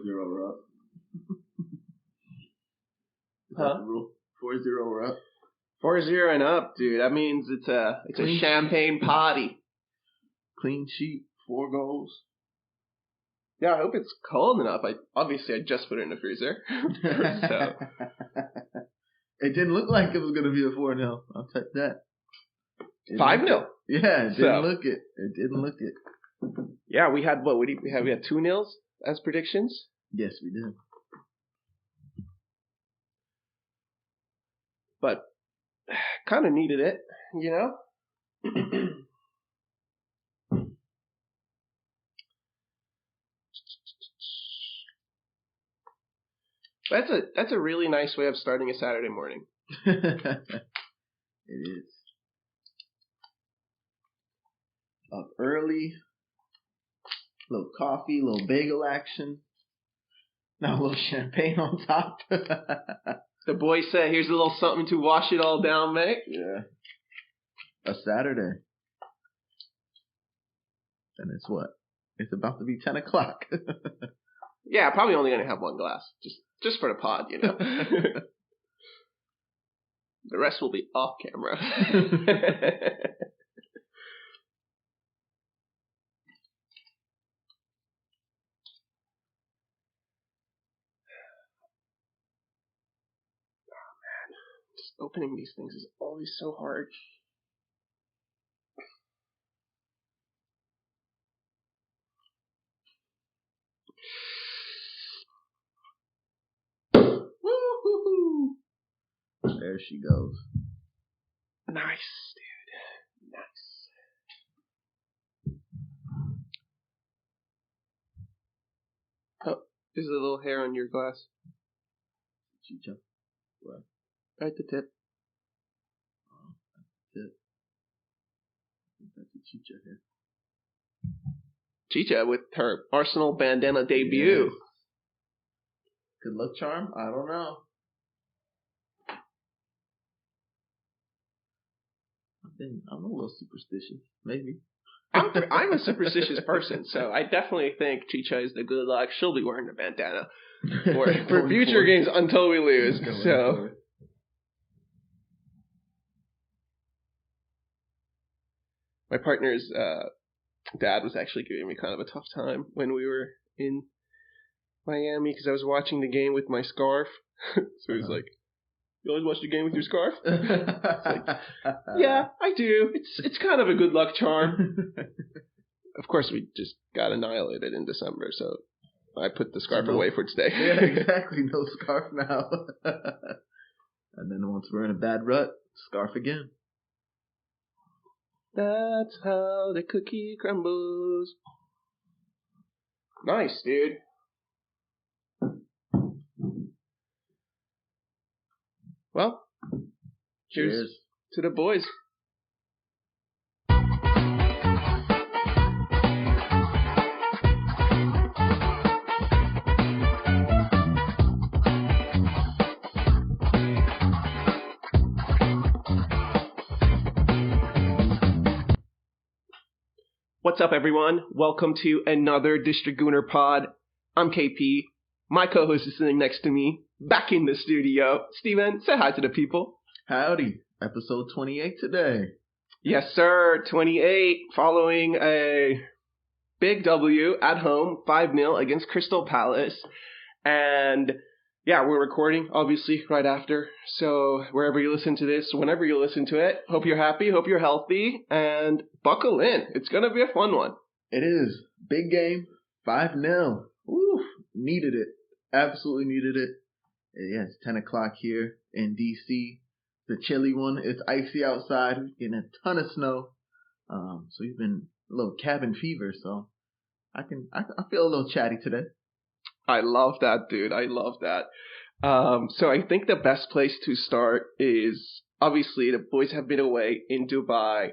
we're up. Huh? 4-0 we're up. 4-0 and up, dude. That means it's a champagne party. Clean sheet, 4 goals. Yeah, I hope it's cold enough. I just put it in the freezer. So. It didn't look like it was going to be a 4-0. I'll take that. 5-0. Yeah, it didn't look it. It didn't look it. Yeah, we had what? We had 2-0 as predictions? Yes, we did. But kind of needed it, you know? That's a really nice way of starting a Saturday morning. It is. Up early, little coffee, little bagel action. Now a little champagne on top. The boys said, here's a little something to wash it all down, mate. Yeah. A Saturday. And it's what? It's about to be 10 o'clock. Yeah, probably only going to have one glass. Just for the pod, you know. The rest will be off camera. Opening these things is always so hard. Woo-hoo-hoo. There she goes. Nice, dude. Nice. Oh, there's a little hair on your glass. Chicha. What? Right at the tip. Oh, that's the tip. I think that's a Chicha here. Chicha with her Arsenal bandana debut. Yes. Good luck charm? I don't know. I'm a little superstitious. Maybe. I'm a superstitious person, so I definitely think Chicha is the good luck. She'll be wearing the bandana for future games until we lose. So. My partner's dad was actually giving me kind of a tough time when we were in Miami because I was watching the game with my scarf. So he's like, "You always watch the game with your scarf?" It's like, yeah, I do. It's kind of a good luck charm. Of course, we just got annihilated in December, so I put the scarf away for today. Yeah, exactly. No scarf now. And then once we're in a bad rut, scarf again. That's how the cookie crumbles. Nice, dude. Well, cheers to the boys. What's up, everyone? Welcome to another District Gooner Pod. I'm KP. My co-host is sitting next to me, back in the studio. Steven, say hi to the people. Howdy. Episode 28 today. Yes, sir. 28, following a big W at home, 5-0 against Crystal Palace. And yeah, we're recording, obviously, right after. So wherever you listen to this, whenever you listen to it, hope you're happy, hope you're healthy, and buckle in. It's going to be a fun one. It is. Big game, 5-0. Woo, needed it. Absolutely needed it. Yeah, it's 10 o'clock here in D.C. The chilly one. It's icy outside. We're getting a ton of snow. So we've been a little cabin fever, so I feel a little chatty today. I love that, dude. I love that. So I think the best place to start is, obviously, the boys have been away in Dubai.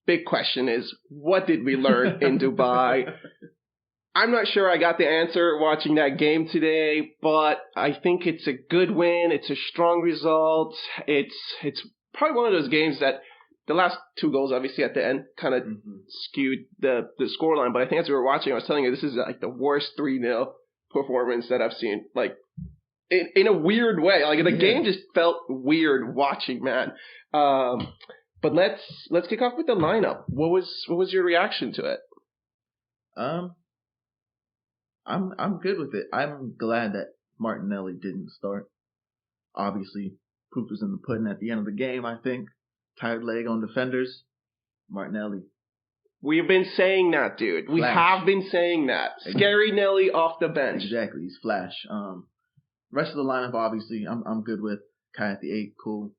Big question is, what did we learn in Dubai? I'm not sure I got the answer watching that game today, but I think it's a good win. It's a strong result. It's probably one of those games that the last 2 goals, obviously, at the end kind of skewed the scoreline. But I think as we were watching, I was telling you, this is like the worst 3-0 performance that I've seen. Like, in a weird way. Like, the game just felt weird watching, man. But let's kick off with the lineup. What was your reaction to it? I'm good with it. I'm glad that Martinelli didn't start. Obviously, proof was in the pudding at the end of the game, I think. Tired leg on defenders. Martinelli. We've been saying that, dude. We have been saying that. Scary Nelly off the bench. Exactly. He's flash. Rest of the lineup, obviously, I'm good with. Kai at the 8, cool.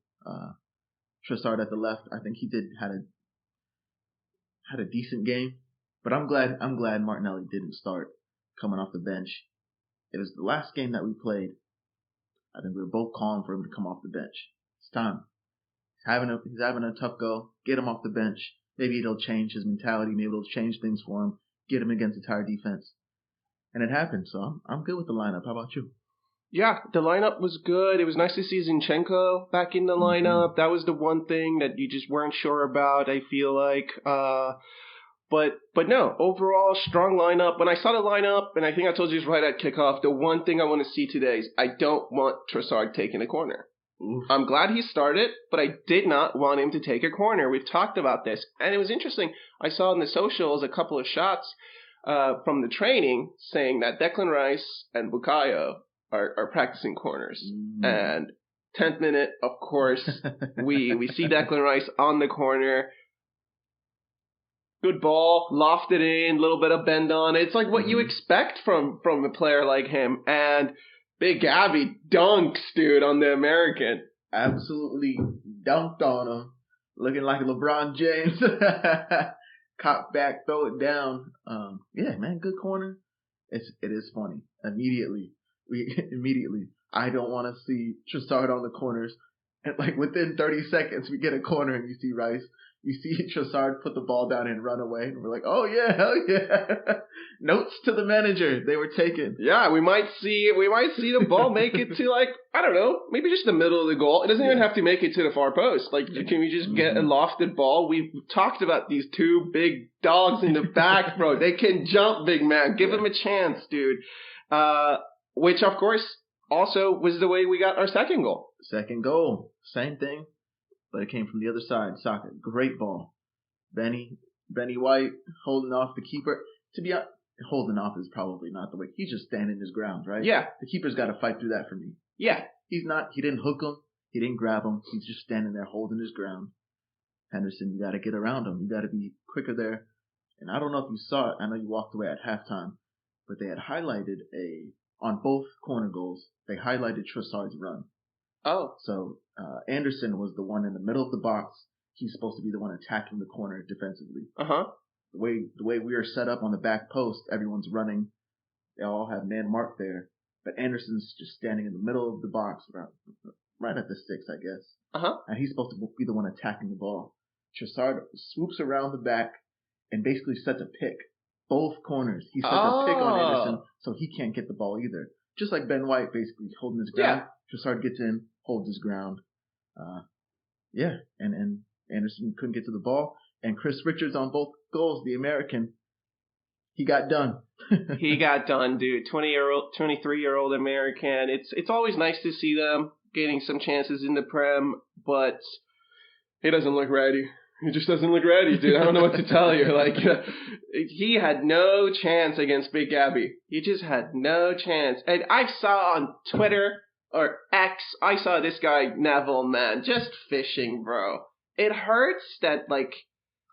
Trossard at the left. I think he had a decent game. But I'm glad Martinelli didn't start coming off the bench. It was the last game that we played. I think we were both calling for him to come off the bench. It's time. He's having a tough go. Get him off the bench. Maybe it'll change his mentality. Maybe it'll change things for him. Get him against the tired defense. And it happened. So I'm good with the lineup. How about you? Yeah, the lineup was good. It was nice to see Zinchenko back in the lineup. Mm-hmm. That was the one thing that you just weren't sure about, I feel like. But no, overall, strong lineup. When I saw the lineup, and I think I told you this right at kickoff, the one thing I want to see today is I don't want Trossard taking a corner. Oof. I'm glad he started, but I did not want him to take a corner. We've talked about this, and it was interesting. I saw in the socials a couple of shots from the training saying that Declan Rice and Bukayo are practicing corners. And 10th minute, of course, we see Declan Rice on the corner. Good ball, lofted in, a little bit of bend on. It's like what you expect from a player like him. And Big Gabby dunks, dude, on the American. Absolutely dunked on him. Looking like LeBron James. Cop back, throw it down. Yeah, man, good corner. It is funny. Immediately, I don't want to see Trossard on the corners. And like within 30 seconds, we get a corner and you see Rice. You see Trossard put the ball down and run away. And we're like, oh yeah, hell yeah. Notes to the manager. They were taken. Yeah, we might see the ball make it to, like, I don't know, maybe just the middle of the goal. It doesn't even have to make it to the far post. Like, can we just get a lofted ball? We've talked about these two big dogs in the back, bro. They can jump, big man. Give them a chance, dude. Which, of course, also was the way we got our second goal. Second goal. Same thing. But it came from the other side. Saka, great ball. Benny White holding off the keeper. To be honest, holding off is probably not the way. He's just standing his ground, right? Yeah. The keeper's got to fight through that for me. Yeah. He didn't hook him. He didn't grab him. He's just standing there holding his ground. Henderson, you got to get around him. You got to be quicker there. And I don't know if you saw it. I know you walked away at halftime. But they had highlighted on both corner goals, they highlighted Trossard's run. Oh. So Anderson was the one in the middle of the box. He's supposed to be the one attacking the corner defensively. Uh-huh. The way we are set up on the back post, everyone's running. They all have man marked there. But Anderson's just standing in the middle of the box, right at the 6, I guess. Uh-huh. And he's supposed to be the one attacking the ball. Trossard swoops around the back and basically sets a pick. Both corners. He sets a pick on Anderson, so he can't get the ball either. Just like Ben White basically holding his ground. Yeah. Trossard gets in, holds his ground. And Anderson couldn't get to the ball. And Chris Richards on both goals, the American, he got done. He got done, dude. 23-year-old American. It's always nice to see them getting some chances in the Prem, but he doesn't look ready. He just doesn't look ready, dude. I don't know what to tell you. Like, he had no chance against Big Gabby. He just had no chance. And I saw on Twitter or X, I saw this guy, Neville, man, just fishing, bro. It hurts that, like,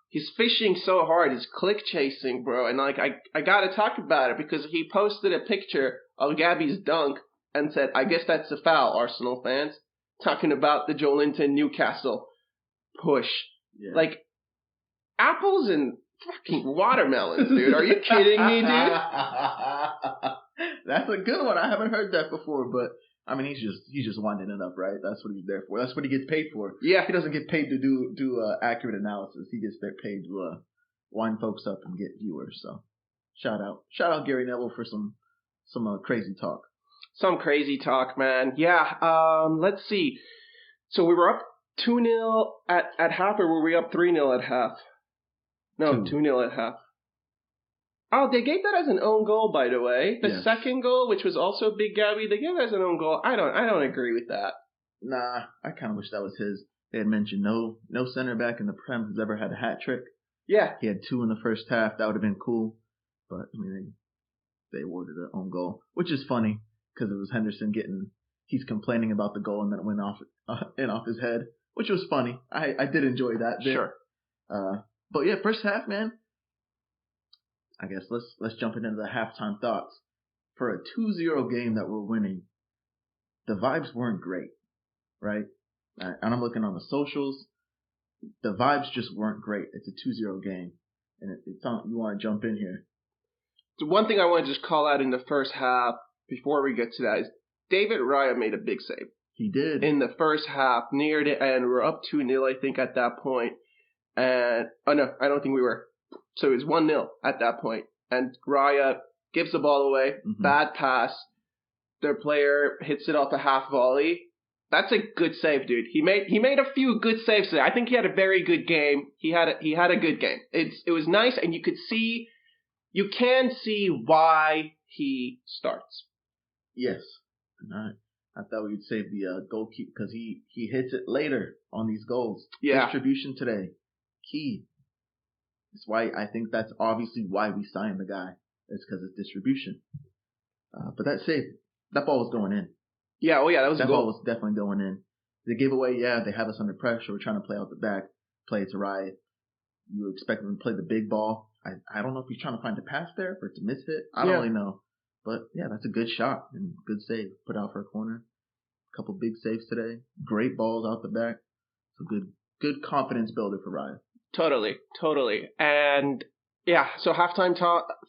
he's fishing so hard. He's click chasing, bro. And, like, I gotta talk about it because he posted a picture of Gabby's dunk and said, I guess that's a foul, Arsenal fans. Talking about the Joelinton Newcastle push. Yeah. Like, apples and fucking watermelons, dude. Are you kidding me, dude? That's a good one. I haven't heard that before, but I mean, he's just winding it up, right? That's what he's there for. That's what he gets paid for. Yeah. He doesn't get paid to do accurate analysis. He gets paid to wind folks up and get viewers. So, shout out Gary Neville for some crazy talk. Some crazy talk, man. Yeah. Let's see. So we were up 2-0 at half, or were we up 3-0 at half? No, 2-0 at half. Oh, they gave that as an own goal, by the way. The Yes. second goal, which was also Big Gabby, they gave it as an own goal. I don't agree with that. Nah, I kind of wish that was his. They had mentioned no center back in the Prem has ever had a hat trick. Yeah. He had 2 in the first half. That would have been cool. But, I mean, they awarded an own goal, which is funny because it was Henderson he's complaining about the goal and then it went off his head, which was funny. I did enjoy that bit. Sure. But yeah, first half, man. I guess let's jump into the halftime thoughts. For a 2-0 game that we're winning, the vibes weren't great, right? And I'm looking on the socials. The vibes just weren't great. It's a 2-0 game. And it's on, you want to jump in here. So one thing I want to just call out in the first half before we get to that is David Raya made a big save. He did. In the first half, near the end, we're up 2-0, I think, at that point. And, oh no, I don't think we were. So it was 1-0 at that point. And Raya gives the ball away, bad pass. Their player hits it off a half volley. That's a good save, dude. He made a few good saves today. I think he had a very good game. He had a good game. It was nice, and you can see why he starts. Yes. I thought we'd save the goalkeeper because he hits it later on these goals. Yeah. Distribution today, key. That's why I think that's obviously why we signed the guy. It's because it's distribution. But that save, that ball was going in. Yeah, oh yeah, that was a goal. Ball was definitely going in. They gave away, they have us under pressure. We're trying to play out the back, play it to Riot. You expect them to play the big ball. I don't know if he's trying to find a pass there for it to miss hit. I don't really know. But yeah, that's a good shot and good save. Put out for a corner. A couple big saves today. Great balls out the back. So good confidence builder for Riot. Totally. And yeah, so halftime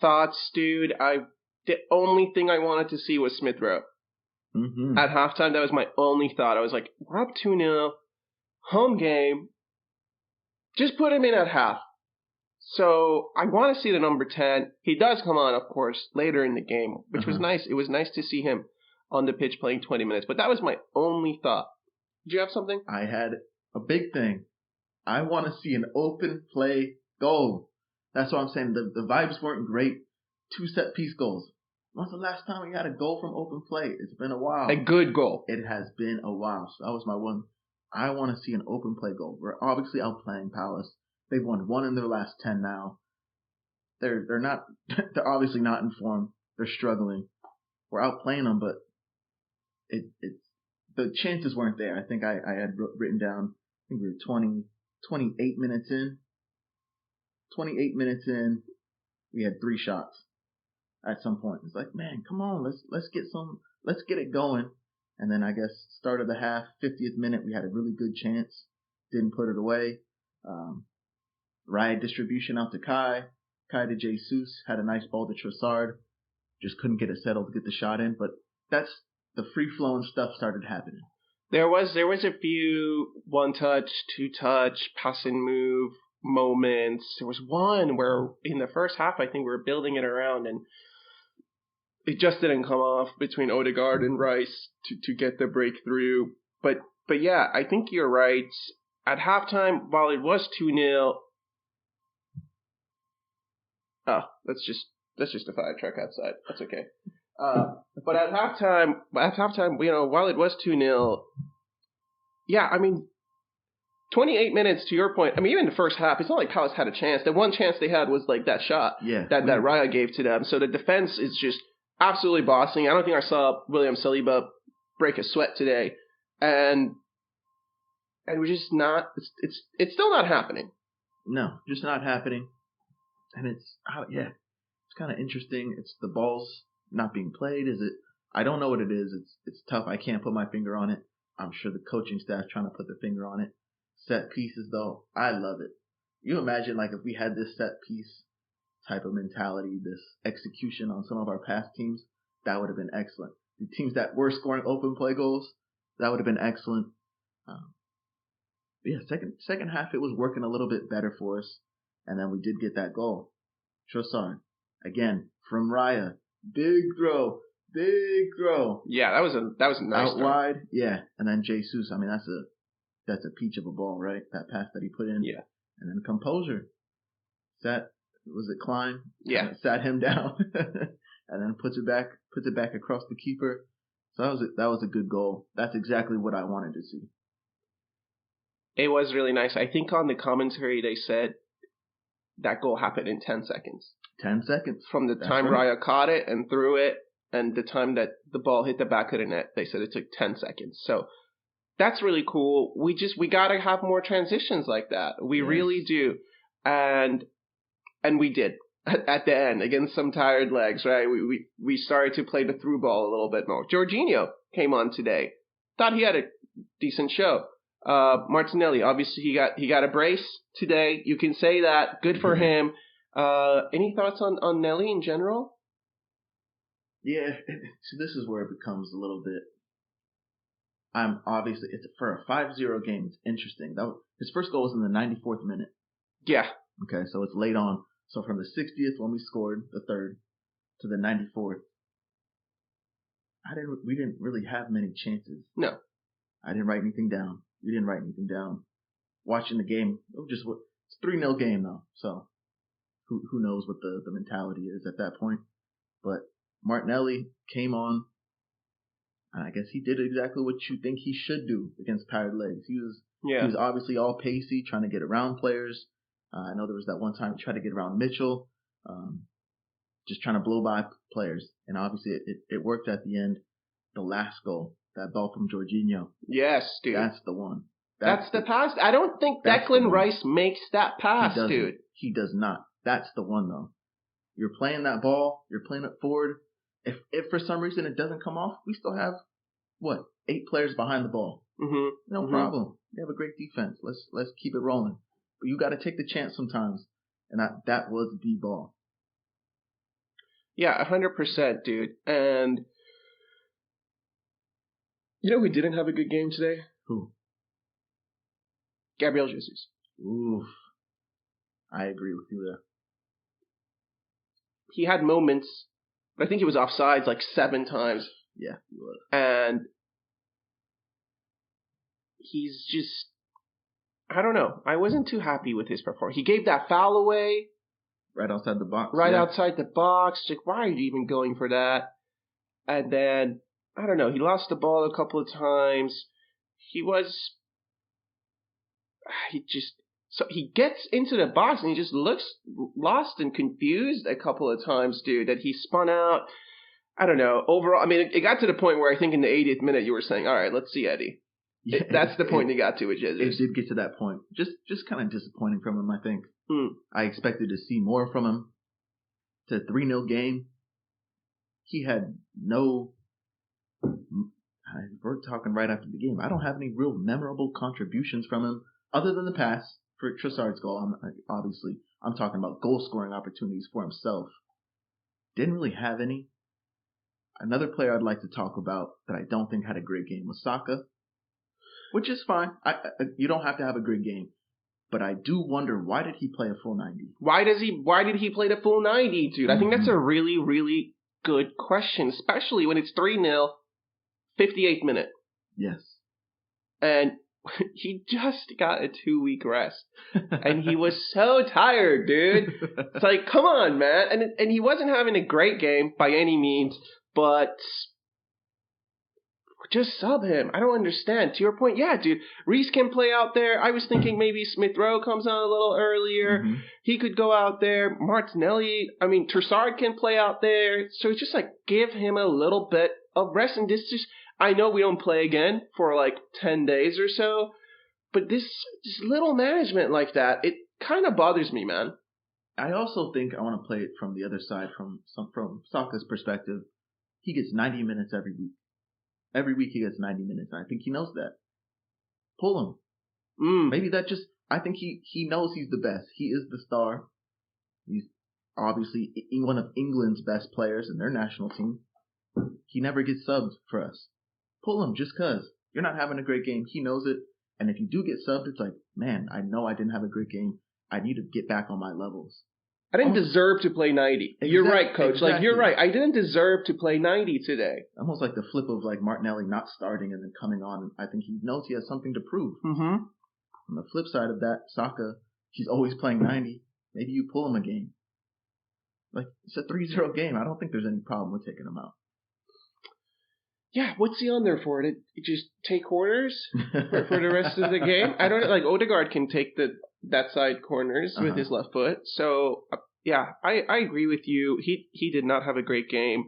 thoughts, dude. The only thing I wanted to see was Smith Rowe. Mm-hmm. At halftime, that was my only thought. I was like, we're up 2-0, home game. Just put him in at half. So I want to see the number 10. He does come on, of course, later in the game, which was nice. It was nice to see him on the pitch playing 20 minutes. But that was my only thought. Did you have something? I had a big thing. I want to see an open play goal. That's what I'm saying. The vibes weren't great. 2 set-piece goals. When's the last time we had a goal from open play? It's been a while. A good goal. It has been a while. So that was my one. I want to see an open play goal. We're obviously outplaying Palace. They've won 1 in their last 10 now. They're not. They're obviously not in form. They're struggling. We're outplaying them, but it's the chances weren't there. I think I had written down. I think we were 28 minutes in. 28 minutes in, we had 3 shots. At some point, it's like, man, come on, let's get it going. And then I guess start of the half, 50th minute, we had a really good chance, didn't put it away. Riot distribution out to Kai to Jesus, had a nice ball to Trossard, just couldn't get it settled to get the shot in. But that's the free flowing stuff started happening. There was a few 1-touch, 2-touch, pass and move moments. There was one where in the first half, I think we were building it around and it just didn't come off between Odegaard and Rice to get the breakthrough. But yeah, I think you're right. At halftime, while it was 2-0, let's just a fire truck outside. That's okay. But at halftime, while it was 2-0, yeah, I mean, 28 minutes to your point. I mean, even the first half, it's not like Palace had a chance. The one chance they had was like that shot that Raya gave to them. So the defense is just absolutely bossing. I don't think I saw William Saliba break a sweat today, and we're just not. It's still not happening. No, just not happening. And it's kind of interesting. It's the balls not being played. Is it? I don't know what it is. It's tough. I can't put my finger on it. I'm sure the coaching staff trying to put their finger on it. Set pieces though, I love it. You imagine like if we had this set piece type of mentality, this execution on some of our past teams, that would have been excellent. The teams that were scoring open play goals, that would have been excellent. Second half it was working a little bit better for us, and then we did get that goal. Trossard again from Raya, big throw. Yeah, that was a nice out wide. Yeah, and then Jesus. I mean that's a peach of a ball, right? That pass that he put in. Yeah, and then composure. That was it Klein? Yeah. Sat him down and then puts it back across the keeper. So that was a good goal. That's exactly what I wanted to see. It was really nice. I think on the commentary they said that goal happened in 10 seconds. 10 seconds. From the time Raya caught it and threw it and the time that the ball hit the back of the net, they said it took 10 seconds. So that's really cool. We got to have more transitions like that. We really do. And we did at the end against some tired legs, right? We started to play the through ball a little bit more. Jorginho came on today. Thought he had a decent show. Martinelli, obviously he got a brace today. You can say that. Good for him. Any thoughts on Nelly in general? Yeah, so this is where it becomes a little bit. It's for a 5-0 game. It's interesting. His first goal was in the 94th minute. Yeah. Okay, so it's late on. So from the 60th when we scored the third to the 94th, we didn't really have many chances. No. I didn't write anything down. We didn't write anything down. Watching the game, it's 3-0 game though. So who knows what the mentality is at that point. But Martinelli came on. I guess he did exactly what you think he should do against tired legs. He was obviously all pacey, trying to get around players. I know there was that one time he tried to get around Mitchell, just trying to blow by players. And obviously it worked at the end. The last goal, that ball from Jorginho. Yes, dude. That's the one. That's the pass. I don't think Declan Rice makes that pass, dude. He does not. That's the one, though. You're playing that ball. You're playing it forward. If for some reason it doesn't come off, we still have, 8 players behind the ball. Mm-hmm. No problem. They have a great defense. Let's keep it rolling. But you got to take the chance sometimes. And that was the ball. Yeah, 100%, dude. And you know who didn't have a good game today? Who? Gabriel Jesus. Oof. I agree with you there. He had moments, but I think he was offsides like 7 times. Yeah, he was. And he's just, I don't know. I wasn't too happy with his performance. He gave that foul away. Right outside the box. Outside the box. Like, why are you even going for that? And then, I don't know, he lost the ball a couple of times. So he gets into the box and he just looks lost and confused a couple of times, dude, that he spun out. I don't know. Overall, I mean, it got to the point where I think in the 80th minute you were saying, all right, let's see Eddie. Yeah, that's the point he got to with Jesus. It did get to that point. Just kind of disappointing from him, I think. I expected to see more from him. It's a 3-0 game. He had we're talking right after the game. I don't have any real memorable contributions from him other than the pass for Trossard's goal. Obviously, I'm talking about goal-scoring opportunities for himself. Didn't really have any. Another player I'd like to talk about that I don't think had a great game was Saka, which is fine. You don't have to have a great game. But I do wonder, why did he play a full 90? Why did he play the full 90, dude? I think that's a really, really good question, especially when it's 3-0, 58th minute. Yes. And he just got a 2-week rest. And he was so tired, dude. It's like, come on, man. And he wasn't having a great game by any means, but just sub him. I don't understand. To your point, yeah, dude. Reece can play out there. I was thinking maybe Smith Rowe comes on a little earlier. He could go out there. Martinelli, Trossard can play out there. So it's just like, give him a little bit of rest. And this just, I know we don't play again for like 10 days or so, but this little management like that, it kind of bothers me, man. I also think I want to play it from the other side, from Saka's perspective. He gets 90 minutes every week. Every week he gets 90 minutes, and I think he knows that. Pull him. Maybe I think he knows he's the best. He is the star. He's obviously one of England's best players in their national team. He never gets subbed for us. Pull him just because. You're not having a great game. He knows it. And if you do get subbed, it's like, man, I know I didn't have a great game. I need to get back on my levels. I didn't deserve to play 90. You're right, Coach. Exactly. Like, you're right. I didn't deserve to play 90 today. Almost like the flip of like Martinelli not starting and then coming on. I think he knows he has something to prove. Mm-hmm. On the flip side of that, Saka, he's always playing 90. Maybe you pull him a game. Like, it's a 3-0 game. I don't think there's any problem with taking him out. Yeah, what's he on there for? To just take corners for the rest of the game? I don't know. Like, Odegaard can take that side corners with his left foot. So, yeah, I agree with you. He did not have a great game.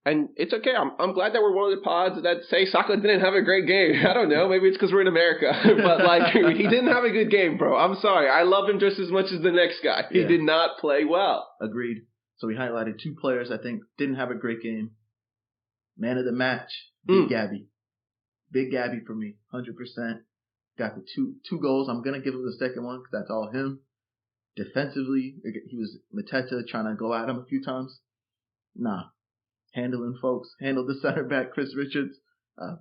And it's okay. I'm glad that we're one of the pods that say Saka didn't have a great game. I don't know. Maybe it's because we're in America. But, like, he didn't have a good game, bro. I'm sorry. I love him just as much as the next guy. He did not play well. Agreed. So we highlighted 2 players I think didn't have a great game. Man of the match, Big Gabby. Big Gabby for me, 100%. Got the two goals. I'm going to give him the second one because that's all him. Defensively, he was Mateta trying to go at him a few times. Nah. Handling folks. Handled the center back, Chris Richards.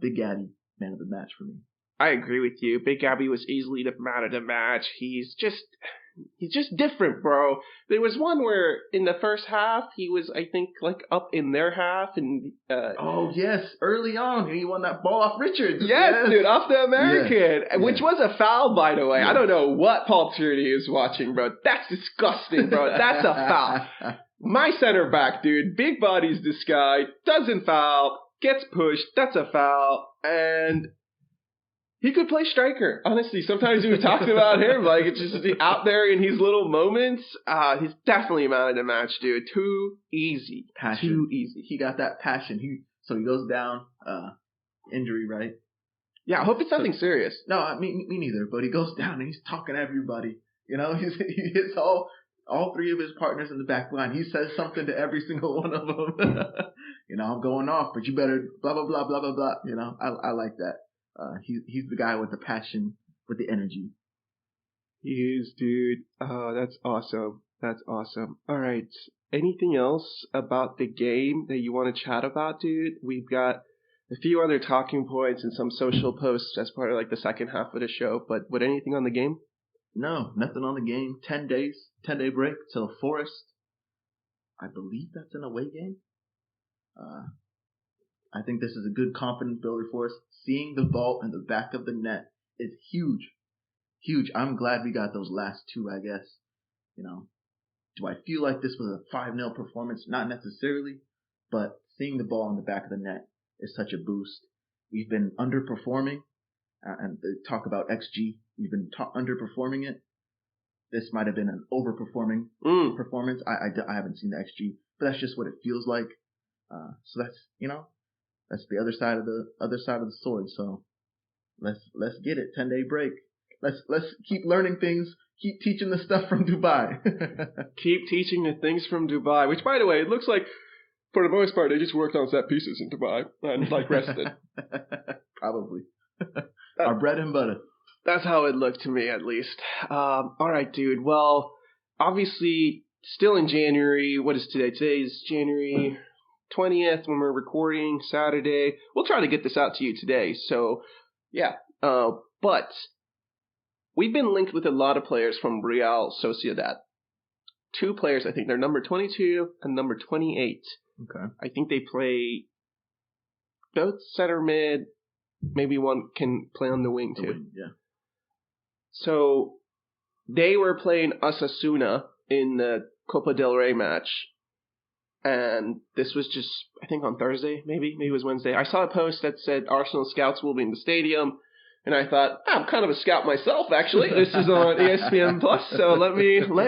Big Gabby, man of the match for me. I agree with you. Big Gabby was easily the man of the match. He's just different, bro. There was one where in the first half he was, I think, like up in their half, and oh yes, early on, and he won that ball off Richards. Yes, dude, off the American, which was a foul, by the way. I don't know what Paul Tierney is watching, bro. That's disgusting, bro. That's a foul. My center back, dude, big body's this guy, doesn't foul, gets pushed. That's a foul, and he could play striker. Honestly, sometimes we talked about him, like, it's just out there in his little moments. He's definitely a man of the match, dude. Too easy. Passion. Too easy. He got that passion. So he goes down, injury, right? Yeah, I hope it's nothing serious. No, me neither. But he goes down and he's talking to everybody. You know, he hits all 3 of his partners in the back line. He says something to every single one of them. You know, I'm going off, but you better blah, blah, blah, blah, blah, blah. You know, I like that. He's the guy with the passion, with the energy. He is, dude. Oh, that's awesome. That's awesome. All right. Anything else about the game that you want to chat about, dude? We've got a few other talking points and some social posts as part of like the second half of the show. But anything on the game? No, nothing on the game. 10 days, 10-day break till Forest. I believe that's an away game. I think this is a good confidence builder for us. Seeing the ball in the back of the net is huge. Huge. I'm glad we got those last 2, I guess. You know, do I feel like this was a 5-0 performance? Not necessarily, but seeing the ball in the back of the net is such a boost. We've been underperforming, and talk about XG. We've been underperforming it. This might have been an overperforming performance. I haven't seen the XG, but that's just what it feels like. So that's, you know, that's the other side of the sword. So let's get it. 10-day break. Let's keep learning things. Keep teaching the stuff from Dubai. Keep teaching the things from Dubai. Which, by the way, it looks like for the most part they just worked on set pieces in Dubai and like rested. Probably. Our bread and butter. That's how it looked to me, at least. All right, dude. Well, obviously, still in January. What is today? Today is January 20th when we're recording, Saturday. We'll try to get this out to you today. So, yeah. But we've been linked with a lot of players from Real Sociedad. 2 players, I think. They're number 22 and number 28. Okay. I think they play both center mid. Maybe one can play on the wing, too. Yeah. So, they were playing Osasuna in the Copa del Rey match. And this was just, I think on Thursday, maybe it was Wednesday. I saw a post that said Arsenal scouts will be in the stadium. And I thought, I'm kind of a scout myself, actually. This is on ESPN Plus, so let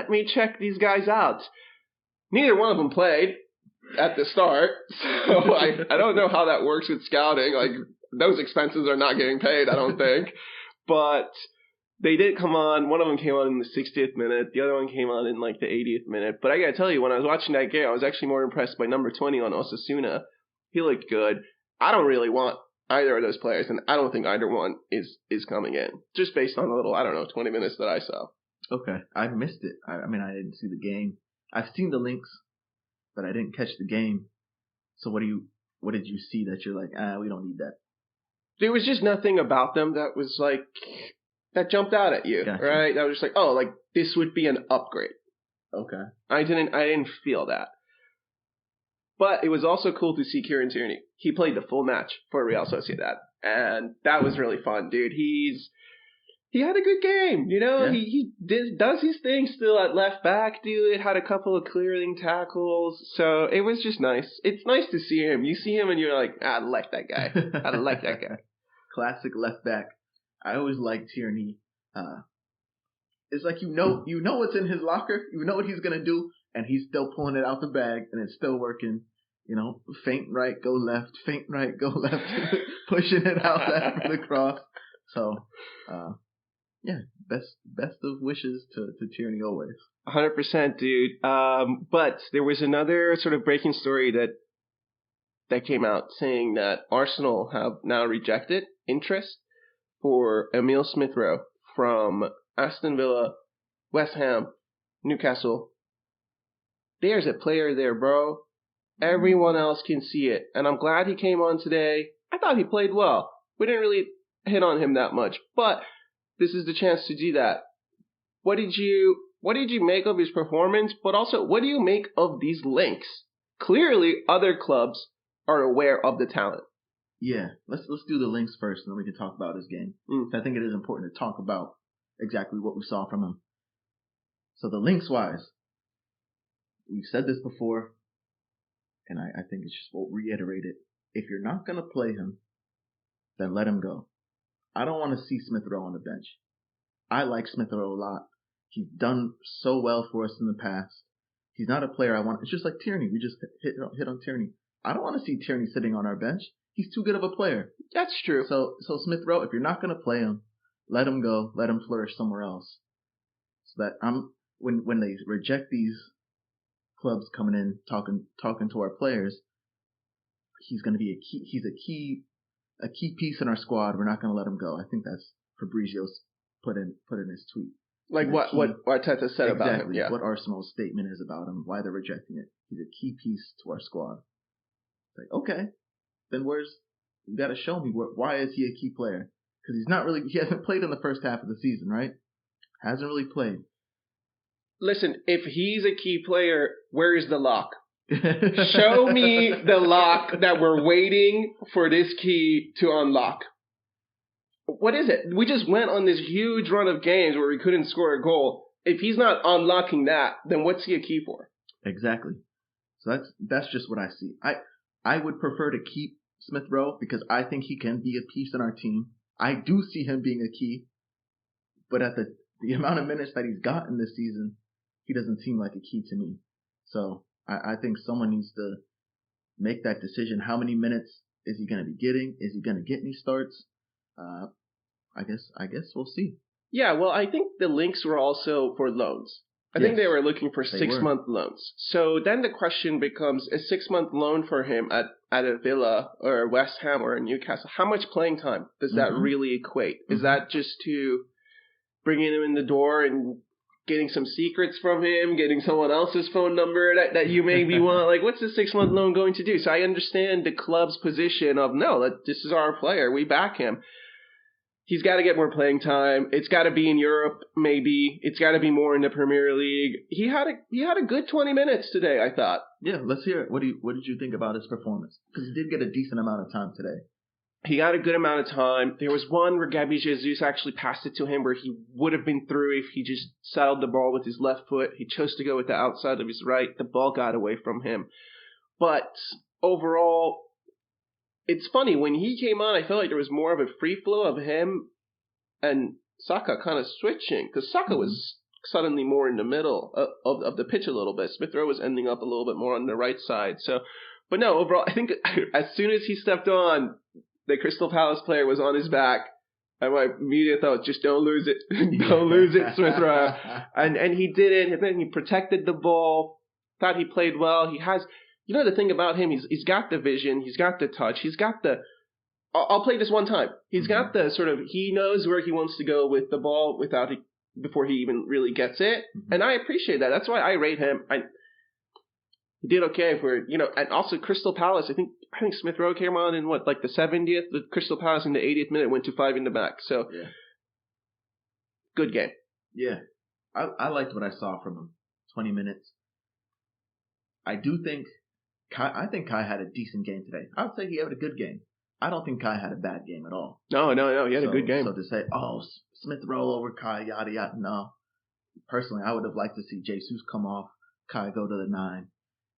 me check these guys out. Neither one of them played at the start, so I don't know how that works with scouting. Like, those expenses are not getting paid, I don't think. But they did come on. One of them came on in the 60th minute. The other one came on in like the 80th minute. But I gotta tell you, when I was watching that game, I was actually more impressed by number 20 on Osasuna. He looked good. I don't really want either of those players, and I don't think either one is coming in. Just based on a little, 20 minutes that I saw. Okay. I missed it. I mean, I didn't see the game. I've seen the links, but I didn't catch the game. So what did you see that you're like, we don't need that? There was just nothing about them that was like, that jumped out at you, gotcha. Right? That was just like, oh, like this would be an upgrade. Okay. I didn't feel that. But it was also cool to see Kieran Tierney. He played the full match for Real Sociedad, and that was really fun, dude. He's He had a good game, Yeah. He does his thing still at left back, dude. Had a couple of clearing tackles, so it was just nice. It's nice to see him. You see him and you're like, I like that guy. I like that guy. Classic left back. I always liked Tierney. It's like you know what's in his locker. You know what he's gonna do, and he's still pulling it out the bag, and it's still working. Feint right, go left. Feint right, go left. Pushing it out there for the cross. So, yeah, best of wishes to Tierney always. 100%, dude. But there was another sort of breaking story that came out saying that Arsenal have now rejected interest for Emile Smith-Rowe from Aston Villa, West Ham, Newcastle. There's a player there, bro. Everyone else can see it. And I'm glad he came on today. I thought he played well. We didn't really hit on him that much, but this is the chance to do that. What did you make of his performance? But also, what do you make of these links? Clearly, other clubs are aware of the talent. Yeah, let's do the links first, and then we can talk about his game. I think it is important to talk about exactly what we saw from him. So the links-wise, we've said this before, and I think it's just we'll reiterate it. If you're not going to play him, then let him go. I don't want to see Smith-Rowe on the bench. I like Smith-Rowe a lot. He's done so well for us in the past. He's not a player I want. It's just like Tierney. We just hit on Tierney. I don't want to see Tierney sitting on our bench. He's too good of a player. That's true. So Smith-Rowe, if you're not going to play him, let him go. Let him flourish somewhere else. So that when they reject these clubs coming in talking to our players, he's going to be he's a key piece in our squad. We're not going to let him go. I think that's Fabrizio's put in his tweet. Like what Arteta said about him. Yeah. What Arsenal's statement is about him, why they're rejecting it. He's a key piece to our squad. It's like, okay, then you got to show me why is he a key player? Because he hasn't played in the first half of the season, right? Hasn't really played. Listen, if he's a key player, where is the lock? Show me the lock that we're waiting for this key to unlock. What is it? We just went on this huge run of games where we couldn't score a goal. If he's not unlocking that, then what's he a key for? Exactly. So that's just what I see. I would prefer to keep Smith-Rowe because I think he can be a piece in our team. I do see him being a key, but at the amount of minutes that he's gotten this season, he doesn't seem like a key to me. So I think someone needs to make that decision. How many minutes is he going to be getting? Is he going to get any starts? I guess we'll see. Yeah, well, I think the links were also for loans. I think they were looking for 6-month loans. So then the question becomes, a 6-month loan for him at a Villa or West Ham or Newcastle, how much playing time does that really equate? Is that just to bringing him in the door and getting some secrets from him, getting someone else's phone number that you maybe want? Like, what's the 6-month loan going to do? So I understand the club's position of, no, this is our player. We back him. He's got to get more playing time. It's got to be in Europe, maybe. It's got to be more in the Premier League. He had a good 20 minutes today, I thought. Yeah, let's hear it. What did you think about his performance? Because he did get a decent amount of time today. He got a good amount of time. There was one where Gabby Jesus actually passed it to him where he would have been through if he just saddled the ball with his left foot. He chose to go with the outside of his right. The ball got away from him. But overall, it's funny. When he came on, I felt like there was more of a free flow of him and Saka kind of switching. Because Saka was suddenly more in the middle of the pitch a little bit. Smith-Rowe was ending up a little bit more on the right side. But no, overall, I think as soon as he stepped on, the Crystal Palace player was on his back. And my immediate thought, just don't lose it. Don't lose it, Smith-Rowe. And he didn't. And then he protected the ball. Thought he played well. He has, the thing about him, he's got the vision. He's got the touch. He's got the, I'll play this one time. He's got the sort of, he knows where he wants to go with the ball before he even really gets it. And I appreciate that. That's why I rate him. He did okay for, and also Crystal Palace. I think Smith-Rowe came on in the 70th. The Crystal Palace in the 80th minute went to 5 in the back. So, good game. Yeah, I liked what I saw from him. 20 minutes. I think Kai had a decent game today. I would say he had a good game. I don't think Kai had a bad game at all. No. He had a good game. So to say, Smith Rowe over Kai, yada yada, no. Personally, I would have liked to see Jesus come off, Kai go to the 9,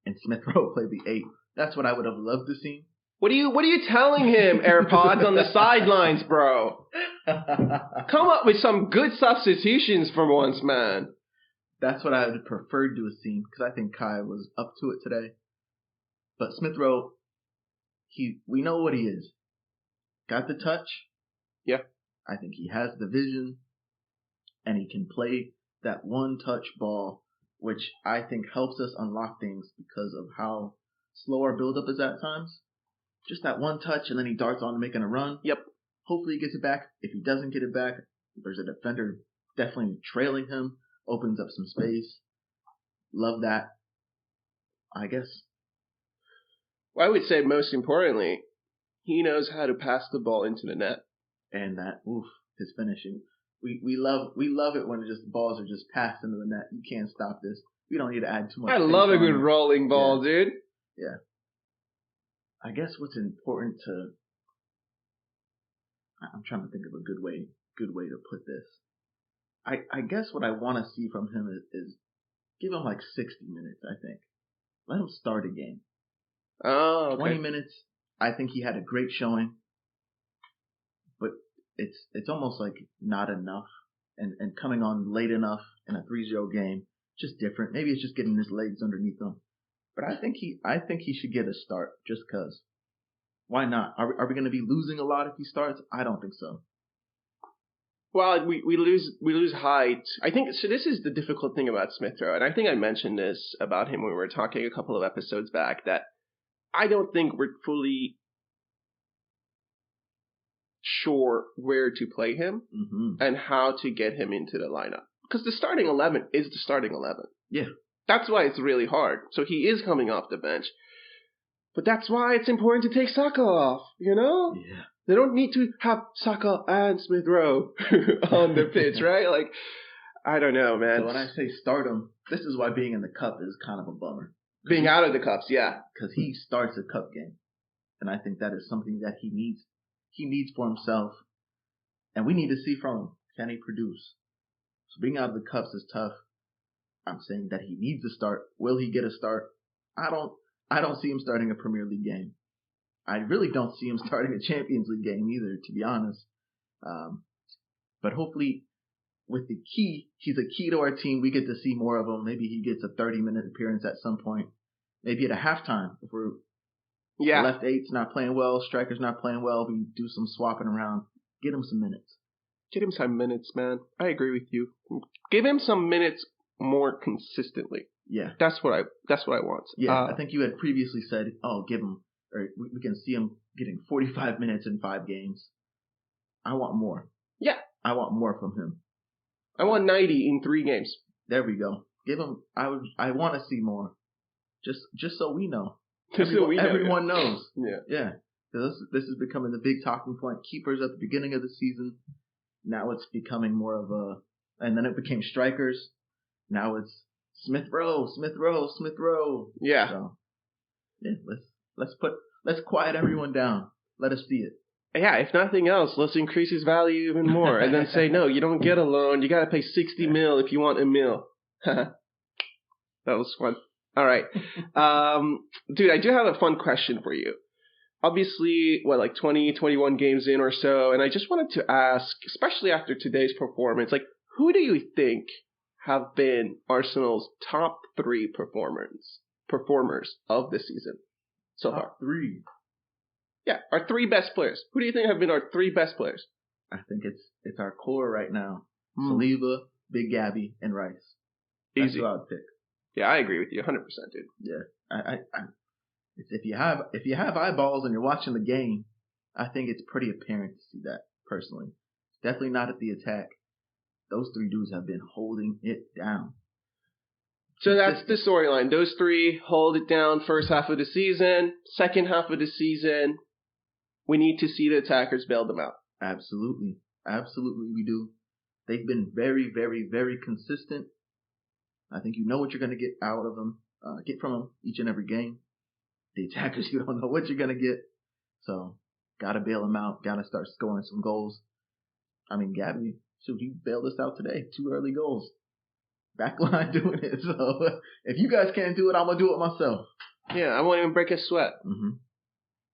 and Smith Rowe play the 8. That's what I would have loved to see. What are you telling him, AirPods on the sidelines, bro? Come up with some good substitutions for once, man. That's what I would have preferred to have seen, because I think Kai was up to it today. But Smith Rowe, we know what he is. Got the touch. Yeah. I think he has the vision, and he can play that one-touch ball, which I think helps us unlock things because of how slow our build-up is at times. Just that one touch, and then he darts on making a run. Yep. Hopefully he gets it back. If he doesn't get it back, there's a defender definitely trailing him, opens up some space. Love that. I guess. Well, I would say most importantly, he knows how to pass the ball into the net. And that, his finishing. We love it when balls are just passed into the net. You can't stop this. We don't need to add too much. I love a good rolling ball, dude. Yeah. I guess what's important I'm trying to think of a good way to put this. I guess what I want to see from him is give him like 60 minutes, I think. Let him start a game. Oh, okay. 20 minutes. I think he had a great showing. But it's almost like not enough. And coming on late enough in a 3-0 game, just different. Maybe it's just getting his legs underneath him. But I think he should get a start just because. Why not? Are we going to be losing a lot if he starts? I don't think so. Well, we lose height. I think so. This is the difficult thing about Smith Rowe, and I think I mentioned this about him when we were talking a couple of episodes back. That I don't think we're fully sure where to play him and how to get him into the lineup. Because the starting 11 is the starting 11. Yeah. That's why it's really hard. So he is coming off the bench. But that's why it's important to take Saka off, you know? Yeah. They don't need to have Saka and Smith Rowe on the pitch, right? Like, I don't know, man. So when I say start him, this is why being in the cup is kind of a bummer. Being out of the cups, yeah. Because he starts a cup game. And I think that is something that he needs. He needs for himself. And we need to see from him. Can he produce? So being out of the cups is tough. I'm saying that he needs a start. Will he get a start? I don't see him starting a Premier League game. I really don't see him starting a Champions League game either, to be honest. But hopefully, with the key, he's a key to our team. We get to see more of him. Maybe he gets a 30-minute appearance at some point. Maybe at a halftime if we're left eight's not playing well, striker's not playing well. We do some swapping around. Get him some minutes. Get him some minutes, man. I agree with you. Give him some minutes more consistently. Yeah, that's what I want. Yeah, I think you had previously said, give him, or we can see him getting 45 minutes in 5 games. I want more. Yeah, I want more from him. I want 90 in 3 games. There we go. Give him. I want to see more. Just so we know. Everyone knows. Yeah. This is becoming the big talking point. Keepers at the beginning of the season. Now it's becoming more of and then it became strikers. Now it's Smith Rowe. Yeah. So, yeah, let's quiet everyone down. Let us see it. Yeah, if nothing else, let's increase his value even more. And then say, no, you don't get a loan. You got to pay 60 mil if you want a mil. That was fun. All right. Dude, I do have a fun question for you. Obviously, 20, 21 games in or so, and I just wanted to ask, especially after today's performance, who do you think have been Arsenal's top 3 performers of the season so far? Top 3? Yeah, our 3 best players. Who do you think have been our 3 best players? I think it's our core right now. Saliba, Big Gabby, and Rice. That's Easy. who I would pick. Yeah, I agree with you 100%, dude. Yeah, if you have eyeballs and you're watching the game, I think it's pretty apparent to see that personally. Definitely not at the attack. Those 3 dudes have been holding it down. So that's the storyline. Those 3 hold it down first half of the season. Second half of the season, we need to see the attackers bail them out. Absolutely we do. They've been very, very, very consistent. I think you know what you're going to get out of them, get from them each and every game. The attackers, you don't know what you're going to get. So, Got to bail him out. Got to start scoring some goals. I mean, Gabby, shoot, he bailed us out today. 2 early goals. Backline doing it. So if you guys can't do it, I'm going to do it myself. Yeah, I won't even break a sweat. Mm-hmm.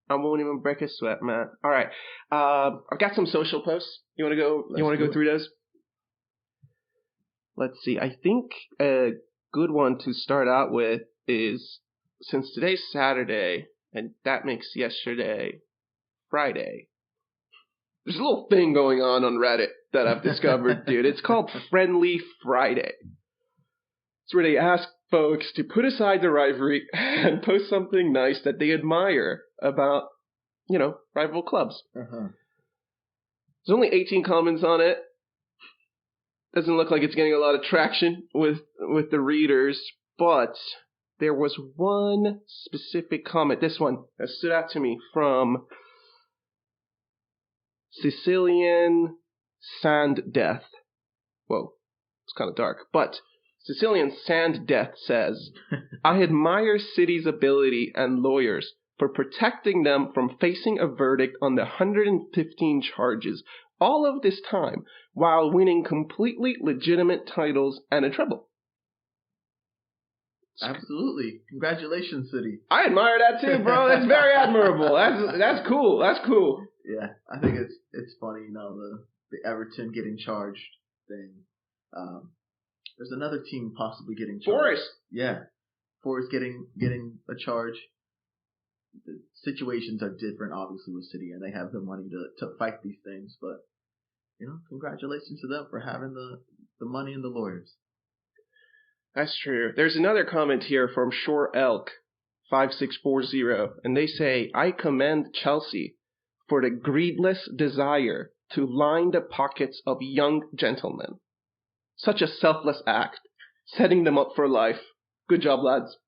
I won't even break a sweat, man. All right. I've got some social posts. You want to go? You want to go through those? Let's see. I think a good one to start out with is, since today's Saturday, and that makes yesterday Friday, there's a little thing going on Reddit that I've discovered, dude. It's called Friendly Friday. It's where they ask folks to put aside their rivalry and post something nice that they admire about, rival clubs. Uh-huh. There's only 18 comments on it. Doesn't look like it's getting a lot of traction with the readers, but there was one specific comment, this one, that stood out to me from Sicilian Sand Death. Whoa, it's kind of dark, but Sicilian Sand Death says, I admire City's ability and lawyers for protecting them from facing a verdict on the 115 charges all of this time while winning completely legitimate titles and a treble. Absolutely. Congratulations, City. I admire that too, bro. That's very admirable. That's cool. That's cool. Yeah, I think it's funny, the Everton getting charged thing. There's another team possibly getting charged. Forest. Yeah. Forest getting a charge. The situations are different, obviously, with City, and they have the money to fight these things. But, congratulations to them for having the money and the lawyers. That's true. There's another comment here from Shore Elk 5640, and they say, I commend Chelsea for the greedless desire to line the pockets of young gentlemen. Such a selfless act, setting them up for life. Good job, lads.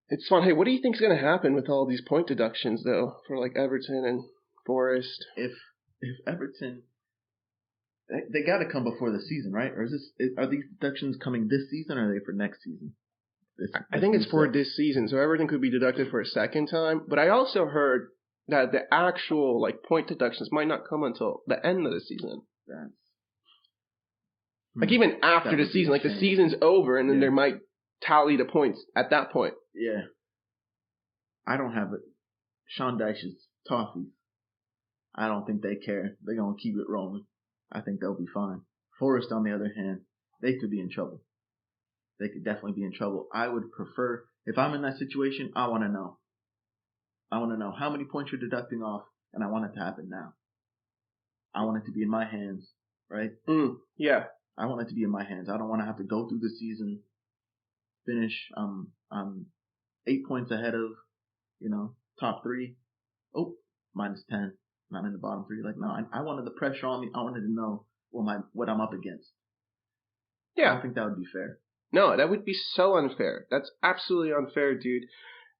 It's fun. Hey, what do you think is going to happen with all these point deductions, though, for like Everton and Forest? If Everton, they got to come before the season, right? Or are these deductions coming this season, or are they for next season? I think it's for this season, so everything could be deducted for a second time. But I also heard that the actual point deductions might not come until the end of the season. Even after the season, the season's over, and then they might tally the points at that point. Yeah. I don't have it. Sean Dyche's toffees. I don't think they care. They're going to keep it rolling. I think they'll be fine. Forest, on the other hand, they could be in trouble. They could definitely be in trouble. I would prefer, if I'm in that situation, I want to know. I want to know how many points you're deducting off, and I want it to happen now. I want it to be in my hands, right? Yeah. I want it to be in my hands. I don't want to have to go through the season, finish, 8 points ahead of, top 3. Oh, minus 10. I'm in the bottom 3. No, I wanted the pressure on me. I wanted to know what I'm up against. Yeah. I don't think that would be fair. No, that would be so unfair. That's absolutely unfair, dude.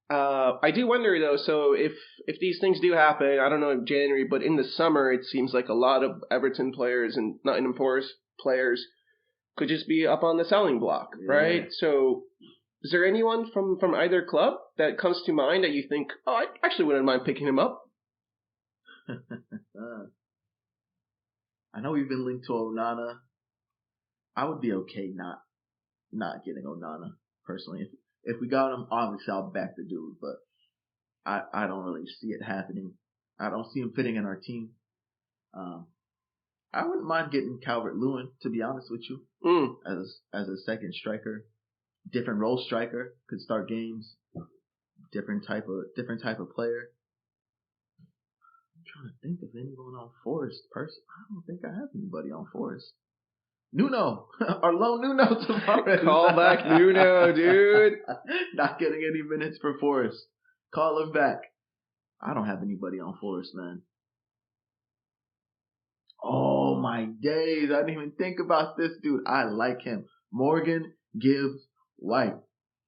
I do wonder, though, so if these things do happen, I don't know in January, but in the summer, it seems like a lot of Everton players and Nottingham Forest players could just be up on the selling block, right? So is there anyone from either club that comes to mind that you think, I actually wouldn't mind picking him up? I know we've been linked to Onana. I would be okay not getting Onana, personally. If we got him, obviously I'll back the dude, but I don't really see it happening. I don't see him fitting in our team. I wouldn't mind getting Calvert-Lewin, to be honest with you, as a second striker, different role striker, could start games, different type of player. I'm trying to think of anyone on Forest person. I don't think I have anybody on Forest. Nuno, our lone Nuno tomorrow. Call back Nuno, dude. Not getting any minutes for Forest. Call him back. I don't have anybody on Forest, man. Oh my days! I didn't even think about this dude. I like him, Morgan Gibbs White.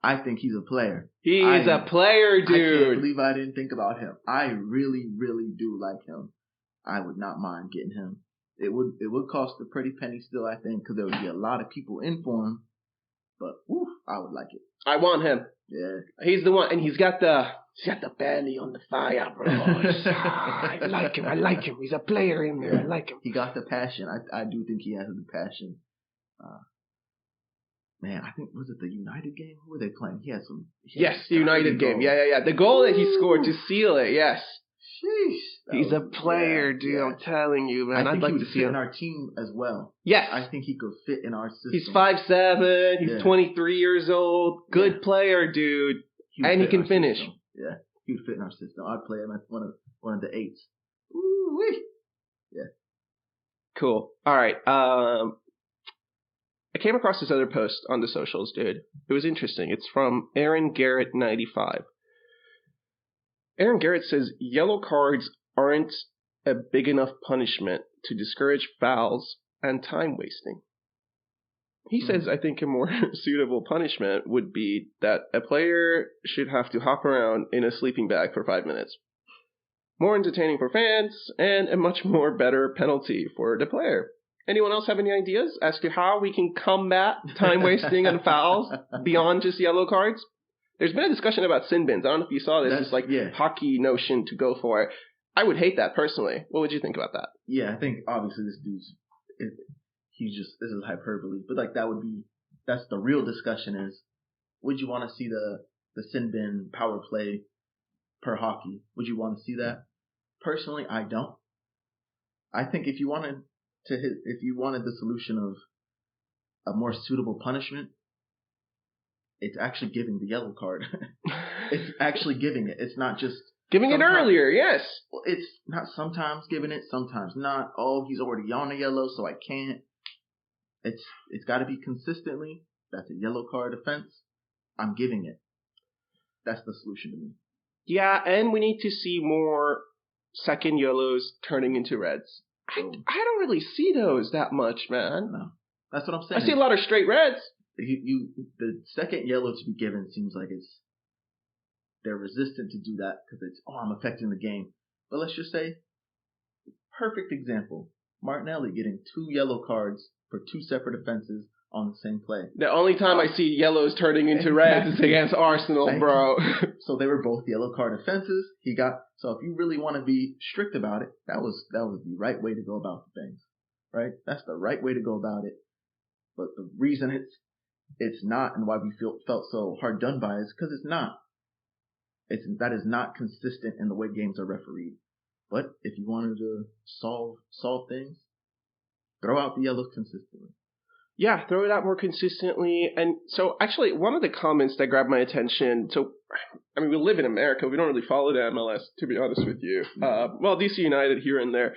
I think he's a player. He's a player, dude. I can't believe I didn't think about him. I really, really do like him. I would not mind getting him. It would cost a pretty penny still, I think, because there would be a lot of people in for him. But I would like it. I want him. Yeah. He's the one, and he's got the belly on the fire, bro. I like him. He's a player in there. I like him. He got the passion. I do think he has the passion. Man, I think, was it the United game? Who were they playing? He had some... Yes, the United game. Yeah. The goal that he scored to seal it, yes. Sheesh. He's a player, dude. Yeah. I'm telling you, man. I'd like to see him in our team as well. Yes. I think he could fit in our system. He's 5'7". He's 23 years old. Good player, dude. And he can finish. System. Yeah, he would fit in our system. I'd play him as one of the eights. Ooh-wee. Yeah. Cool. All right. I came across this other post on the socials, dude. It was interesting. It's from Aaron Garrett 95. Aaron Garrett says yellow cards aren't a big enough punishment to discourage fouls and time wasting. He says, I think a more suitable punishment would be that a player should have to hop around in a sleeping bag for 5 minutes. More entertaining for fans and a much more better penalty for the player. Anyone else have any ideas as to how we can combat time wasting and fouls beyond just yellow cards? There's been a discussion about sin bins. I don't know if you saw this. It's hockey notion to go for it. I would hate that personally. What would you think about that? Yeah, I think obviously this dude's, this is hyperbole. But that's the real discussion is, would you want to see the sin bin power play per hockey? Would you want to see that? Personally, I don't. I think if you wanted the solution of a more suitable punishment, it's actually giving the yellow card. It's actually giving it. It's not just giving it earlier. Yes. Well, it's not sometimes giving it, sometimes not. Oh, he's already on a yellow, so I can't. It's got to be consistently. That's a yellow card offense. I'm giving it. That's the solution to me. Yeah, and we need to see more second yellows turning into reds. I don't really see those that much, man. No, that's what I'm saying. I see a lot of straight reds. The second yellow to be given seems like they're resistant to do that because I'm affecting the game. But let's just say, perfect example, Martinelli getting 2 yellow cards for 2 separate offenses on the same play. The only time I see yellows turning into reds is against Arsenal, bro. So they were both yellow card offenses. So if you really want to be strict about it, that was the right way to go about the things, right? That's the right way to go about it. But the reason it's not, and why we felt so hard done by, is because it's not. That is not consistent in the way games are refereed. But if you wanted to solve things, throw out the yellows consistently. Yeah, throw it out more consistently. And so actually one of the comments that grabbed my attention, we live in America. We don't really follow the MLS, to be honest with you. DC United here and there.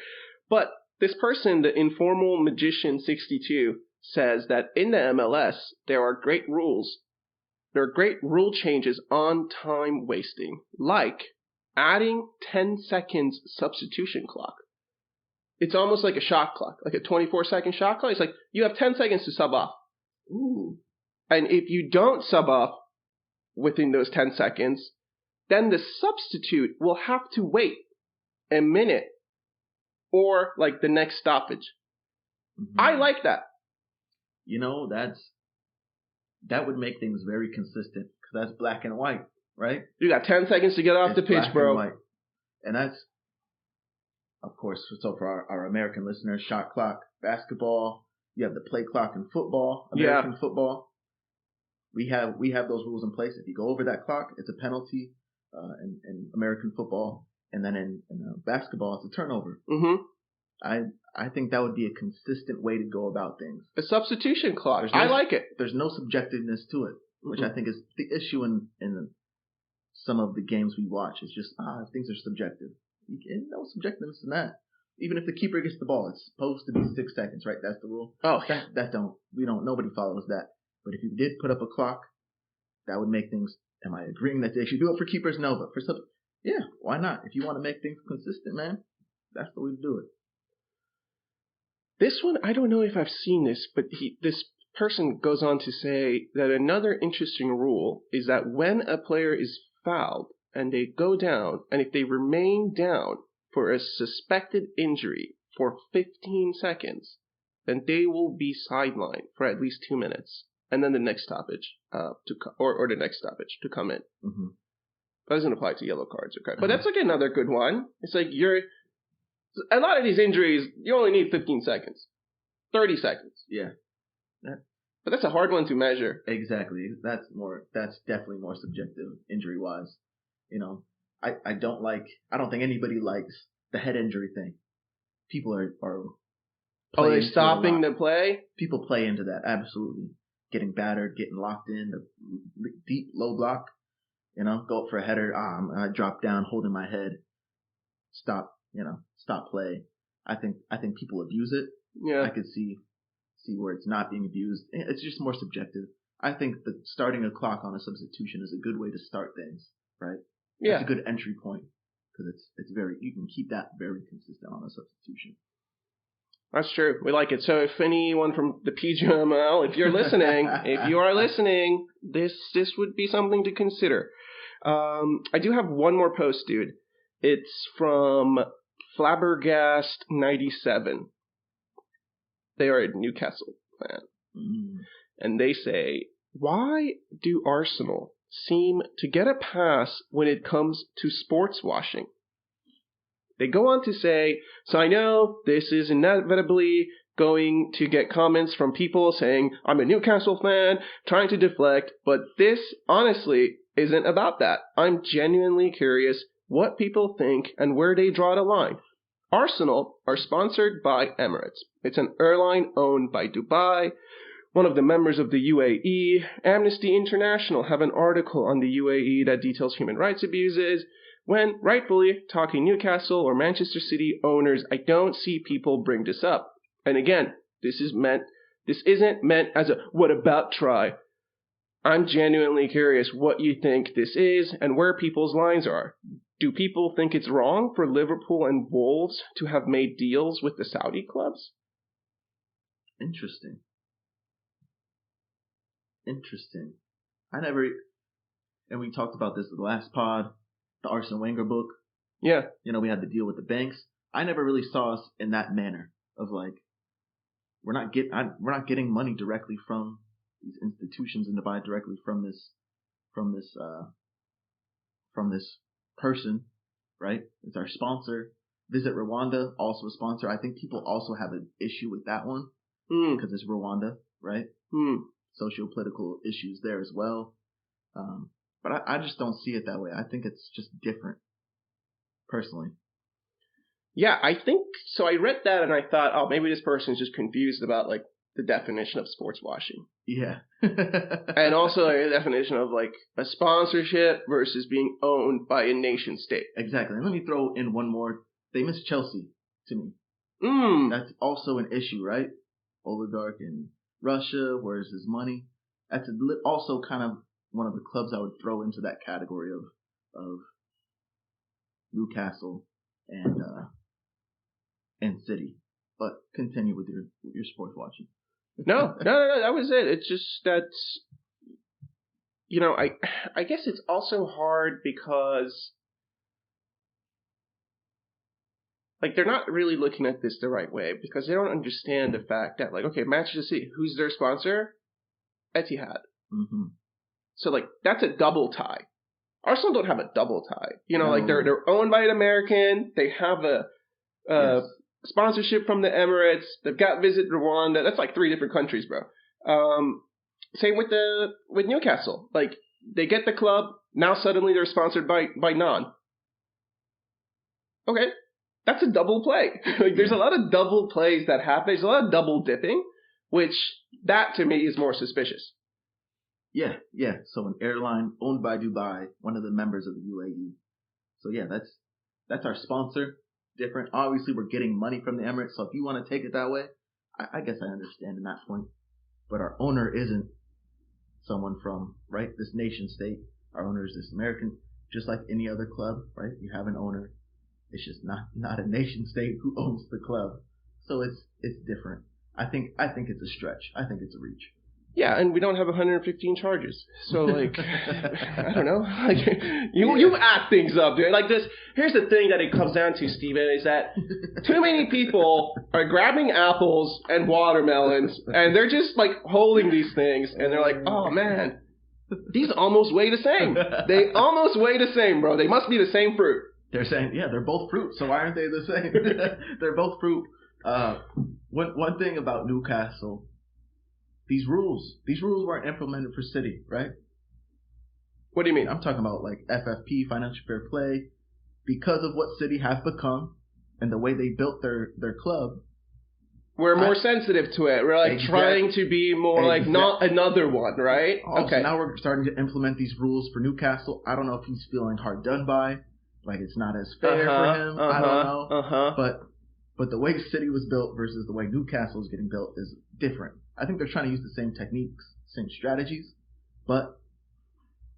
But this person, the Informal Magician 62, says that in the MLS, there are great rules. There are great rule changes on time wasting, like adding 10 seconds substitution clock. It's almost like a shot clock, like a 24-second shot clock. It's like you have 10 seconds to sub off. Ooh. And if you don't sub off within those 10 seconds, then the substitute will have to wait a minute or like the next stoppage. Mm-hmm. I like that. That would make things very consistent because that's black and white, right? You got 10 seconds to get off the pitch, bro. And that's, of course, so for our American listeners, shot clock, basketball, you have the play clock in football, American football. We have those rules in place. If you go over that clock, it's a penalty in American football. And then in basketball, it's a turnover. Mm-hmm. I think that would be a consistent way to go about things. A substitution clock. I like it. There's no subjectiveness to it, which I think is the issue in some of the games we watch. It's just, things are subjective. No subjectiveness in that. Even if the keeper gets the ball, it's supposed to be 6 seconds, right? That's the rule. Oh, nobody follows that. But if you did put up a clock, that would make things, am I agreeing that they should do it for keepers? No, but for yeah, why not? If you want to make things consistent, man, that's the way to do it. This one, I don't know if I've seen this, but this person goes on to say that another interesting rule is that when a player is fouled and they go down, and if they remain down for a suspected injury for 15 seconds, then they will be sidelined for at least 2 minutes. and then the next stoppage or the next stoppage to come in. Mm-hmm. That doesn't apply to yellow cards, okay? But that's like another good one. It's like a lot of these injuries, you only need 15 seconds, 30 seconds. Yeah. But that's a hard one to measure. Exactly. That's definitely more subjective injury wise. I don't think anybody likes the head injury thing. People are they're stopping the play? People play into that, absolutely. Getting battered, getting locked in, the deep low block, go up for a header, I drop down holding my head. Stop play. I think people abuse it. Yeah. I could see where it's not being abused. It's just more subjective. I think that starting a clock on a substitution is a good way to start things, right? Yeah. It's a good entry point because you can keep that very consistent on a substitution. That's true. We like it. So if anyone from the PGML, if you are listening, this would be something to consider. I do have one more post, dude. It's from Flabbergast97. They are a Newcastle fan. Mm. And they say, why do Arsenal seem to get a pass when it comes to sports washing? They go on to say, so I know this is inevitably going to get comments from people saying, I'm a Newcastle fan, trying to deflect, but this honestly isn't about that. I'm genuinely curious what people think and where they draw the line. Arsenal are sponsored by Emirates. It's an airline owned by Dubai, one of the members of the UAE. Amnesty International have an article on the UAE that details human rights abuses. When, rightfully, talking Newcastle or Manchester City owners, I don't see people bring this up. And again, this isn't meant as a what about try. I'm genuinely curious what you think this is and where people's lines are. Do people think it's wrong for Liverpool and Wolves to have made deals with the Saudi clubs? Interesting. And we talked about this in the last pod, the Arsene Wenger book. Yeah. We had the deal with the banks. I never really saw us in that manner of like, we're not getting money directly from these institutions in Dubai, directly from this person, right? It's our sponsor. Visit Rwanda, also a sponsor. I think people also have an issue with that one because it's Rwanda, right? Socio-political issues there as well. But I just don't see it that way. I think it's just different, personally. Yeah, I think so. I read that and I thought, oh, maybe this person is just confused about like the definition of sports washing. Yeah. And also a definition of like a sponsorship versus being owned by a nation state. Exactly. And let me throw in one more. They miss Chelsea to me. That's also an issue, right? Oligarch in Russia, where's his money? That's also kind of one of the clubs I would throw into that category of Newcastle and City. But continue with your sports watching. No, that was it. It's just that, I guess it's also hard because, like, they're not really looking at this the right way because they don't understand the fact that, like, okay, Manchester City, who's their sponsor? Etihad. Mm-hmm. So, like, that's a double tie. Arsenal don't have a double tie. Like, they're owned by an American. They have a sponsorship from the Emirates. They've got Visit Rwanda. That's like 3 different countries, bro. Same with Newcastle. Like, they get the club. Now suddenly they're sponsored by Non. Okay. That's a double play. Like, there's a lot of double plays that happen. There's a lot of double dipping, which that to me is more suspicious. Yeah. So an airline owned by Dubai, one of the members of the UAE. So yeah, that's our sponsor. Different. Obviously, we're getting money from the Emirates. So if you want to take it that way, I guess I understand in that point. But our owner isn't someone from, right, this nation state. Our owner is this American, just like any other club, right? You have an owner. It's just not a nation state who owns the club. So it's different. I think it's a stretch. I think it's a reach. Yeah, and we don't have 115 charges. So, like, I don't know. Like, you add things up, dude. Like, this. Here's the thing that it comes down to, Steven, is that too many people are grabbing apples and watermelons, and they're just, like, holding these things, and they're like, oh, man, these almost weigh the same. They almost weigh the same, bro. They must be the same fruit. They're saying, yeah, they're both fruit, so why aren't they the same? They're both fruit. One thing about Newcastle, these rules weren't implemented for City, right? What do you mean? I'm talking about like FFP, financial fair play, because of what City have become and the way they built their club. We're more sensitive to it. We're like trying to be more like not another one, right? Okay. So now we're starting to implement these rules for Newcastle. I don't know if he's feeling hard done by, like it's not as fair for him. I don't know. But the way City was built versus the way Newcastle is getting built is different. I think they're trying to use the same techniques, same strategies, but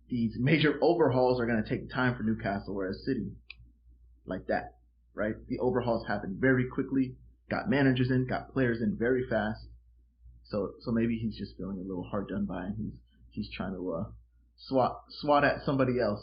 these major overhauls are going to take time for Newcastle, whereas City, like that, right? The overhauls happen very quickly, got managers in, got players in very fast. So maybe he's just feeling a little hard done by, and he's trying to swat at somebody else.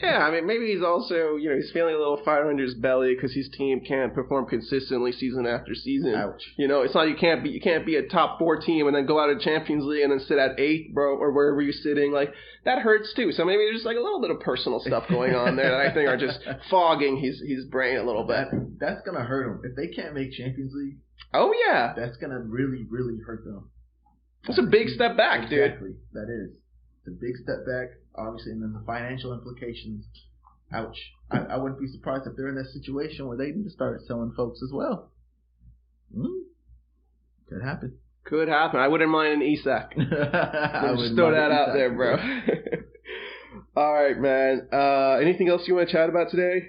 Yeah, I mean, maybe he's also, he's feeling a little fire under his belly because his team can't perform consistently season after season. Ouch. It's not you can't be a top 4 team and then go out of Champions League and then sit at 8, bro, or wherever you're sitting. Like, that hurts too. So maybe there's like a little bit of personal stuff going on there that I think are just fogging his brain a little bit. That's gonna hurt him if they can't make Champions League. Oh yeah, that's gonna really, really hurt them. That's a big step back, dude. Exactly, that is. A big step back, obviously, and then the financial implications. Ouch. I wouldn't be surprised if they're in that situation where they need to start selling folks as well. Could happen. Could happen. I wouldn't mind an Isak. Just throw that out there, bro. All right, man. Anything else you want to chat about today?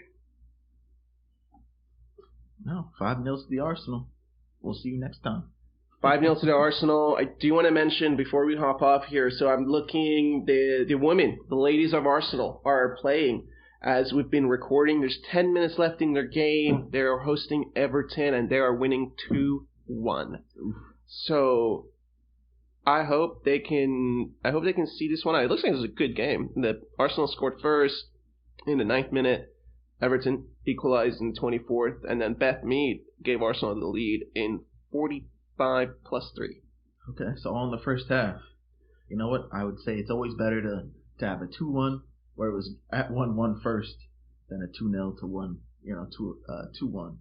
No. 5-0 to the Arsenal. We'll see you next time. 5-0 to the Arsenal. I do want to mention before we hop off here, so I'm looking, the women, the ladies of Arsenal are playing as we've been recording. There's 10 minutes left in their game. They're hosting Everton and they are winning 2-1. So I hope they can see this one out. It looks like it was a good game. The Arsenal scored first in the 9th minute. Everton equalized in the 24th, and then Beth Mead gave Arsenal the lead in 45+3. Okay, so on the first half, you know what? I would say it's always better to have a 2-1 where it was at 1-1 first than a 2-0 to 1, 2-1.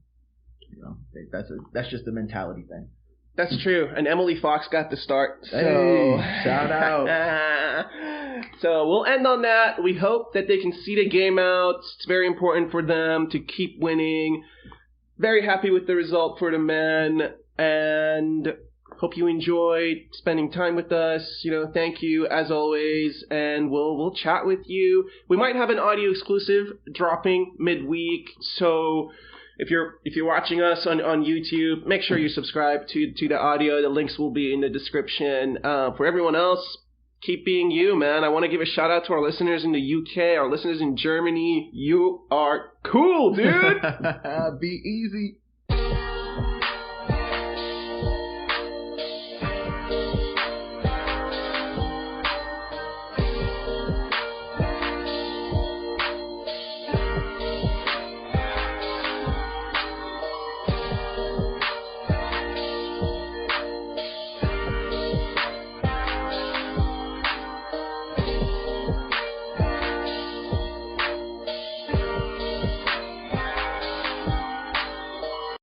That's just a mentality thing. That's true. And Emily Fox got the start. So hey, shout out. So we'll end on that. We hope that they can see the game out. It's very important for them to keep winning. Very happy with the result for the men. And hope you enjoyed spending time with us. Thank you as always, and we'll chat with you. We might have an audio exclusive dropping midweek, so if you're watching us on YouTube, make sure you subscribe to the audio. The links will be in the description. For everyone else, keep being you, man. I want to give a shout out to our listeners in the UK, our listeners in Germany. You are cool, dude. Be easy.